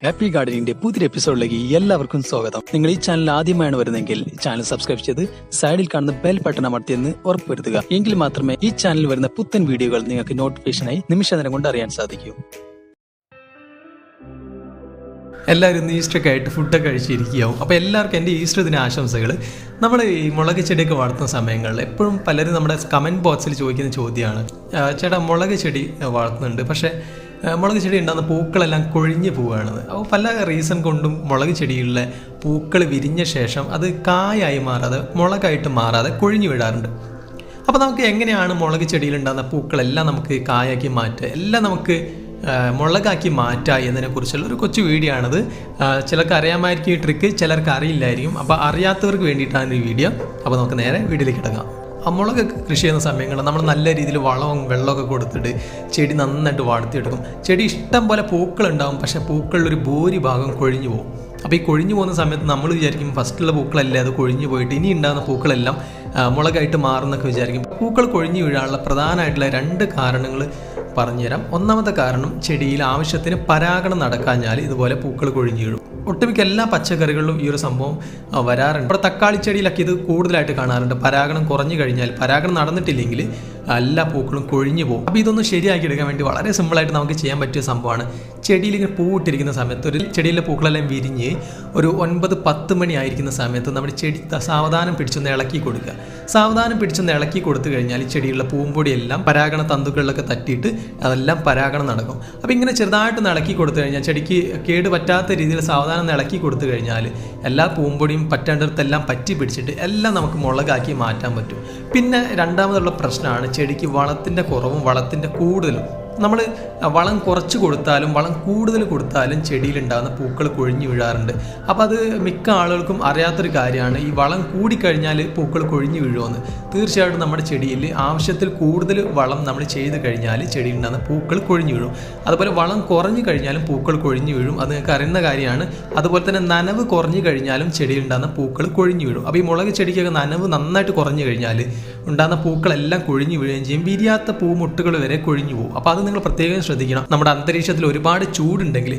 Happy ഗാർഡനിന്റെ പുതിയ എപ്പിസോഡിലേക്ക് എല്ലാവർക്കും സ്വാഗതം. നിങ്ങൾ ഈ ചാനൽ ആദ്യമായാണ് വരുന്നതെങ്കിൽ ചാനൽ സബ്സ്ക്രൈബ് ചെയ്ത് സൈഡിൽ കാണുന്ന ബെൽ ബട്ടൺ അമർത്തിയെന്ന് ഉറപ്പുവരുത്തുക. എങ്കിൽ മാത്രമേ ഈ ചാനലിൽ വരുന്ന പുത്തൻ വീഡിയോകൾ നിങ്ങൾക്ക് നോട്ടിഫിക്കേഷനായി നിമിഷനേരം കൊണ്ട് അറിയാൻ സാധിക്കൂ. എല്ലാവരും ഈസ്റ്ററൊക്കെ ആയിട്ട് ഫുഡൊക്കെ കഴിച്ചിരിക്കുകയാവും. അപ്പോൾ എല്ലാവർക്കും എൻ്റെ ഈസ്റ്റർ ദിന ആശംസകൾ. നമ്മൾ ഈ മുളക് ചെടിയൊക്കെ വളർത്തുന്ന സമയങ്ങളിൽ എപ്പോഴും പലരും നമ്മുടെ കമൻറ്റ് ബോക്സിൽ ചോദിക്കുന്ന ചോദ്യമാണ്, ചേട്ടാ മുളക് ചെടി വളർത്തുന്നുണ്ട്, പക്ഷേ മുളക് ചെടി ഉണ്ടാകുന്ന പൂക്കളെല്ലാം കൊഴിഞ്ഞു പോവുകയാണെന്ന്. അപ്പോൾ പല റീസൺ കൊണ്ടും മുളക് ചെടികളിലെ പൂക്കൾ വിരിഞ്ഞ ശേഷം അത് കായായി മാറാതെ മുളകായിട്ട് മാറാതെ കൊഴിഞ്ഞു വീഴാറുണ്ട്. അപ്പോൾ നമുക്ക് എങ്ങനെയാണ് മുളക് ചെടിയിലുണ്ടാകുന്ന പൂക്കളെല്ലാം നമുക്ക് കായാക്കി മാറ്റുക, എല്ലാം നമുക്ക് മുളകാക്കി മാറ്റുക എന്നതിനെക്കുറിച്ചുള്ള ഒരു കൊച്ചു വീഡിയോ ആണിത്. ചിലർക്ക് അറിയാമായിരിക്കും ഈ ട്രിക്ക്, ചിലർക്ക് അറിയില്ലായിരിക്കും. അപ്പോൾ അറിയാത്തവർക്ക് വേണ്ടിയിട്ടാണ് ഈ വീഡിയോ. അപ്പോൾ നമുക്ക് നേരെ വീഡിയോയിലേക്ക് കിടക്കാം. മുളക് കൃഷി ചെയ്യുന്ന സമയങ്ങളിൽ നമ്മൾ നല്ല രീതിയിൽ വളവും വെള്ളമൊക്കെ കൊടുത്തിട്ട് ചെടി നന്നായിട്ട് വളർത്തിയെടുക്കും. ചെടി ഇഷ്ടം പോലെ പൂക്കളുണ്ടാകും, പക്ഷേ പൂക്കളിലൊരു ഭൂരിഭാഗം കൊഴിഞ്ഞു പോകും. അപ്പോൾ ഈ കൊഴിഞ്ഞു പോകുന്ന സമയത്ത് നമ്മൾ വിചാരിക്കും ഫസ്റ്റുള്ള പൂക്കളല്ലേ അത് കൊഴിഞ്ഞു പോയിട്ട് ഇനി ഉണ്ടാകുന്ന പൂക്കളെല്ലാം മുളകായിട്ട് മാറുന്നൊക്കെ വിചാരിക്കും. പൂക്കൾ കൊഴിഞ്ഞു വീഴാനുള്ള പ്രധാനമായിട്ടുള്ള 2 കാരണങ്ങൾ പറഞ്ഞുതരാം. ഒന്നാമത്തെ കാരണം, ചെടിയിൽ ആവശ്യത്തിന് പരാഗണം നടക്കാഞ്ഞാൽ ഇതുപോലെ പൂക്കൾ കൊഴിഞ്ഞു വീഴും. ഒട്ടുമിക്ക എല്ലാ പച്ചക്കറികളിലും ഈ ഒരു സംഭവം വരാറുണ്ട്. ഇപ്പോൾ തക്കാളി ചെടിയിലൊക്കെ ഇത് കൂടുതലായിട്ട് കാണാറുണ്ട്. പരാഗണം കുറഞ്ഞു കഴിഞ്ഞാൽ, പരാഗണം നടന്നിട്ടില്ലെങ്കിൽ എല്ലാ പൂക്കളും കൊഴിഞ്ഞു പോകും. അപ്പോൾ ഇതൊന്നും ശരിയാക്കി എടുക്കാൻ വേണ്ടി വളരെ സിമ്പിളായിട്ട് നമുക്ക് ചെയ്യാൻ പറ്റിയ സംഭവമാണ്. ചെടിയിൽ ഇങ്ങനെ പൂവിട്ടിരിക്കുന്ന സമയത്ത് ഒരു ചെടിയിലെ പൂക്കളെല്ലാം വിരിഞ്ഞ് ഒരു 9-10 മണി ആയിരിക്കുന്ന സമയത്ത് നമ്മുടെ ചെടി സാവധാനം പിടിച്ചൊന്ന് ഇളക്കി കൊടുക്കുക. സാവധാനം പിടിച്ചൊന്ന് ഇളക്കി കൊടുത്തു കഴിഞ്ഞാൽ ചെടിയിലുള്ള പൂമ്പൊടിയെല്ലാം പരാഗണ തന്തുക്കളിലൊക്കെ തട്ടിയിട്ട് അതെല്ലാം പരാഗണം നടക്കും. അപ്പോൾ ഇങ്ങനെ ചെറുതായിട്ടൊന്ന് ഇളക്കി കൊടുത്തു കഴിഞ്ഞാൽ, ചെടിക്ക് കേട് പറ്റാത്ത രീതിയിൽ സാവധാനം ഇളക്കി കൊടുത്തു കഴിഞ്ഞാൽ എല്ലാ പൂമ്പൊടിയും പറ്റേണ്ടതെല്ലാം പറ്റി പിടിച്ചിട്ട് എല്ലാം നമുക്ക് മുളകാക്കി മാറ്റാൻ പറ്റും. പിന്നെ രണ്ടാമതുള്ള പ്രശ്നമാണ് ചെടിക്ക് വളത്തിൻ്റെ കുറവും വളത്തിൻ്റെ കൂടുതലും. നമ്മൾ വളം കുറച്ച് കൊടുത്താലും വളം കൂടുതൽ കൊടുത്താലും ചെടിയിലുണ്ടാകുന്ന പൂക്കൾ കൊഴിഞ്ഞു വീഴാറുണ്ട്. അപ്പോൾ അത് മിക്ക ആളുകൾക്കും അറിയാത്തൊരു കാര്യമാണ്. ഈ വളം കൂടിക്കഴിഞ്ഞാൽ പൂക്കൾ കൊഴിഞ്ഞു വീഴുമെന്ന്. തീർച്ചയായിട്ടും നമ്മുടെ ചെടിയിൽ ആവശ്യത്തിൽ കൂടുതൽ വളം നമ്മൾ ചെയ്ത് കഴിഞ്ഞാൽ ചെടിയിലുണ്ടാകുന്ന പൂക്കൾ കൊഴിഞ്ഞു വീഴും. അതുപോലെ വളം കുറഞ്ഞു കഴിഞ്ഞാലും പൂക്കൾ കൊഴിഞ്ഞു വീഴും. അത് നിങ്ങൾക്ക് അറിയുന്ന കാര്യമാണ്. അതുപോലെ തന്നെ നനവ് കുറഞ്ഞു കഴിഞ്ഞാലും ചെടിയിലുണ്ടാകുന്ന പൂക്കൾ കൊഴിഞ്ഞു വീഴും. അപ്പോൾ ഈ മുളക് ചെടിക്കൊക്കെ നനവ് നന്നായിട്ട് കുറഞ്ഞു കഴിഞ്ഞാൽ ഉണ്ടാകുന്ന പൂക്കളെല്ലാം കൊഴിഞ്ഞു വീഴുകയും ചെയ്യും. വിരിയാത്ത പൂമുട്ടുകൾ വരെ കൊഴിഞ്ഞു പോകും. അപ്പോൾ അത് നിങ്ങൾ പ്രത്യേകം ശ്രദ്ധിക്കണം. നമ്മുടെ അന്തരീക്ഷത്തിൽ ഒരുപാട് ചൂടുണ്ടെങ്കിൽ,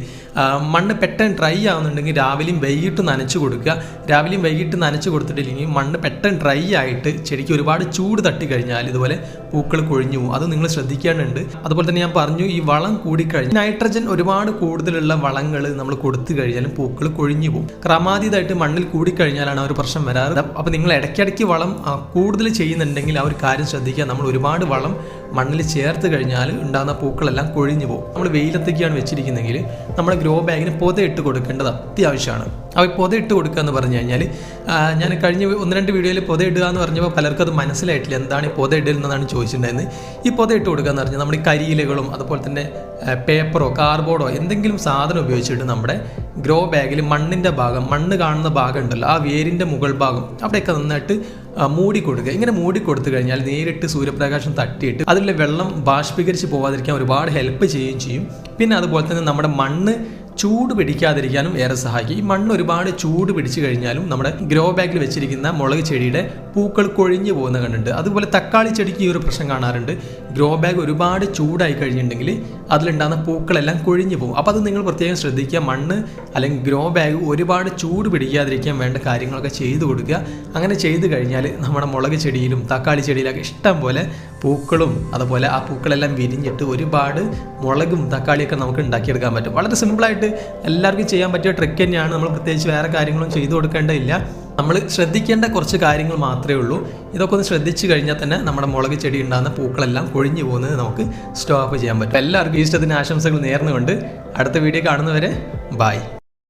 മണ്ണ് പെട്ടെന്ന് ഡ്രൈ ആവുന്നുണ്ടെങ്കിൽ രാവിലെയും വൈകിട്ട് നനച്ചു കൊടുക്കുക. രാവിലെയും വൈകിട്ട് നനച്ചു കൊടുത്തിട്ടില്ലെങ്കിൽ മണ്ണ് പെട്ടെന്ന് ഡ്രൈ ആയിട്ട് ചെടിക്ക് ഒരുപാട് ചൂട് തട്ടി കഴിഞ്ഞാൽ ഇതുപോലെ പൂക്കൾ കൊഴിഞ്ഞു പോകും. അത് നിങ്ങൾ ശ്രദ്ധിക്കാനുണ്ട്. അതുപോലെ തന്നെ ഞാൻ പറഞ്ഞു, ഈ വളം കൂടിക്കഴിഞ്ഞാൽ നൈട്രജൻ ഒരുപാട് കൂടുതലുള്ള വളങ്ങൾ നമ്മൾ കൊടുത്തു കഴിഞ്ഞാലും പൂക്കൾ കൊഴിഞ്ഞു പോകും. ക്രമാതീതമായിട്ട് മണ്ണിൽ കൂടിക്കഴിഞ്ഞാലാണ് ആ ഒരു പ്രശ്നം വരാറ്. അപ്പോൾ നിങ്ങൾ ഇടയ്ക്കിടയ്ക്ക് വളം കൂടുതൽ ചെയ്യുന്നുണ്ടെങ്കിൽ ആ ഒരു കാര്യം ശ്രദ്ധിക്കുക. നമ്മൾ ഒരുപാട് വളം മണ്ണിൽ ചേർത്ത് കഴിഞ്ഞാൽ ഉണ്ടാകുന്ന പൂക്കളെല്ലാം കൊഴിഞ്ഞു പോകും. നമ്മൾ വെയിലത്തേക്കാണ് വെച്ചിരിക്കുന്നതെങ്കിൽ നമ്മുടെ ഗ്രോ ബാഗിന് പൊതയിട്ട് കൊടുക്കേണ്ടത് അത്യാവശ്യമാണ്. അപ്പോൾ പൊതയിട്ട് കൊടുക്കുക എന്ന് പറഞ്ഞു കഴിഞ്ഞാൽ, ഞാൻ കഴിഞ്ഞ 1-2 വീഡിയോയിൽ പൊതയിടുക എന്ന് പറഞ്ഞപ്പോൾ പലർക്കും അത് മനസ്സിലായിട്ടില്ല. എന്താണ് ഈ പൊതയിടൽ എന്നതാണ് ചോദിച്ചിട്ടുണ്ടായിരുന്നത്. ഈ പൊതയിട്ട് കൊടുക്കുക എന്ന് പറഞ്ഞാൽ നമ്മുടെ കരിയിലകളും അതുപോലെ തന്നെ പേപ്പറോ കാർഡ്ബോർഡോ എന്തെങ്കിലും സാധനം ഉപയോഗിച്ചിട്ട് നമ്മുടെ ഗ്രോ ബാഗിൽ മണ്ണിൻ്റെ ഭാഗം, മണ്ണ് കാണുന്ന ഭാഗം ഉണ്ടല്ലോ, ആ വേരിൻ്റെ മുകൾ ഭാഗം അവിടെയൊക്കെ നന്നായിട്ട് മൂടി കൊടുക്കുക. ഇങ്ങനെ മൂടി കൊടുത്തു കഴിഞ്ഞാൽ നേരിട്ട് സൂര്യപ്രകാശം തട്ടിയിട്ട് അതിലെ വെള്ളം ബാഷ്പീകരിച്ച് പോകാതിരിക്കാൻ ഒരുപാട് ഹെൽപ്പ് ചെയ്യുകയും ചെയ്യും. പിന്നെ അതുപോലെ തന്നെ നമ്മുടെ മണ്ണ് ചൂട് പിടിക്കാതിരിക്കാനും ഏറെ സഹായിക്കും. ഈ മണ്ണ് ഒരുപാട് ചൂട് പിടിച്ചു കഴിഞ്ഞാലും നമ്മുടെ ഗ്രോ ബാഗിൽ വെച്ചിരിക്കുന്ന മുളക് ചെടിയുടെ പൂക്കൾ കൊഴിഞ്ഞു പോകുന്ന കണ്ടിട്ടുണ്ട്. അതുപോലെ തക്കാളി ചെടിക്ക് ഈ ഒരു പ്രശ്നം കാണാറുണ്ട്. ഗ്രോ ബാഗ് ഒരുപാട് ചൂടായി കഴിഞ്ഞിട്ടുണ്ടെങ്കിൽ അതിലുണ്ടാകുന്ന പൂക്കളെല്ലാം കൊഴിഞ്ഞു പോകും. അപ്പോൾ അത് നിങ്ങൾ പ്രത്യേകം ശ്രദ്ധിക്കുക. മണ്ണ് അല്ലെങ്കിൽ ഗ്രോ ബാഗ് ഒരുപാട് ചൂട് പിടിക്കാതിരിക്കാൻ വേണ്ട കാര്യങ്ങളൊക്കെ ചെയ്തു കൊടുക്കുക. അങ്ങനെ ചെയ്തു കഴിഞ്ഞാൽ നമ്മുടെ മുളക് ചെടിയിലും തക്കാളി ചെടിയിലൊക്കെ ഇഷ്ടം പോലെ പൂക്കളും അതുപോലെ ആ പൂക്കളെല്ലാം വിരിഞ്ഞിട്ട് ഒരുപാട് മുളകും തക്കാളിയൊക്കെ നമുക്ക് ഉണ്ടാക്കിയെടുക്കാൻ പറ്റും. വളരെ സിമ്പിളായിട്ട് എല്ലാവർക്കും ചെയ്യാൻ പറ്റിയ ട്രിക്ക് തന്നെയാണ്. നമ്മൾ പ്രത്യേകിച്ച് വേറെ കാര്യങ്ങളും ചെയ്തു കൊടുക്കേണ്ടതില്ല. നമ്മൾ ശ്രദ്ധിക്കേണ്ട കുറച്ച് കാര്യങ്ങൾ മാത്രമേ ഉള്ളൂ. ഇതൊക്കെ ഒന്ന് ശ്രദ്ധിച്ചു കഴിഞ്ഞാൽ തന്നെ നമ്മുടെ മുളക് ചെടി ഉണ്ടാകുന്ന പൂക്കളെല്ലാം കൊഴിഞ്ഞു പോകുന്നത് നമുക്ക് സ്റ്റോപ്പ് ചെയ്യാൻ പറ്റും. എല്ലാവർക്കും ഈസ്റ്റർ ദിന ആശംസകൾ നേർന്നുകൊണ്ട് അടുത്ത വീഡിയോ കാണുന്നവരെ ബൈ.